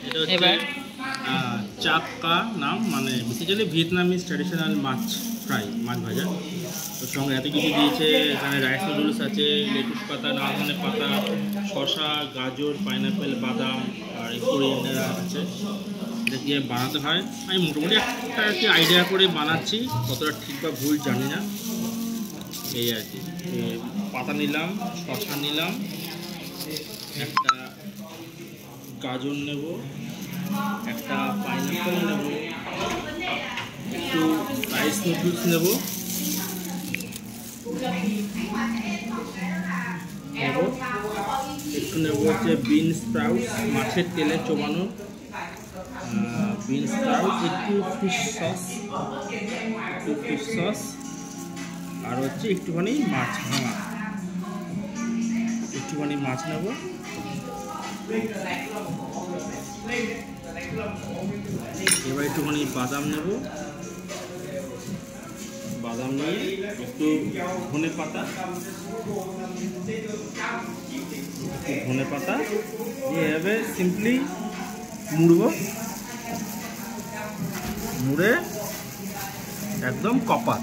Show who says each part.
Speaker 1: এটা হচ্ছে চাক্কা নাম, মানে বেসিক্যালি ভিয়েতনামিজ ট্র্যাডিশনাল মাছ ফ্রাই, মাছ ভাজা। ওর সঙ্গে এত কিছু দিয়েছে, এখানে রাইস নুডলস আছে, লেটুস পাতা, নানা ধরনের পাতা, শসা, গাজর, পাইনাপেল, বাদাম আর কোরিয়ান্ডার আছে। এটা দিয়ে বানাতে হয়, আমি মোটামুটি একটা আর কি আইডিয়া করে বানাচ্ছি, কতটা ঠিক বা ভুল জানি না, এই আর কি। পাতা নিলাম, শসা নিলাম, একটা গাজর নেব, একটা পাইনাপেল নেব, একটু রাইস নুডলস নেব, একটু নেব হচ্ছে বিন স্প্রাউটস, মাছের তেলে চোবানো বিন স্প্রাউটস, একটু ফিশ সস, আর হচ্ছে একটুখানি মাছ ভাঙা, একটুখানি মাছ নেব। এবার একটুখানি বাদাম নেব, বাদাম নিয়ে একটু ধনে পাতা দিয়ে এভাবে সিম্পলি মুড়বো, মুড়ে একদম কপাল।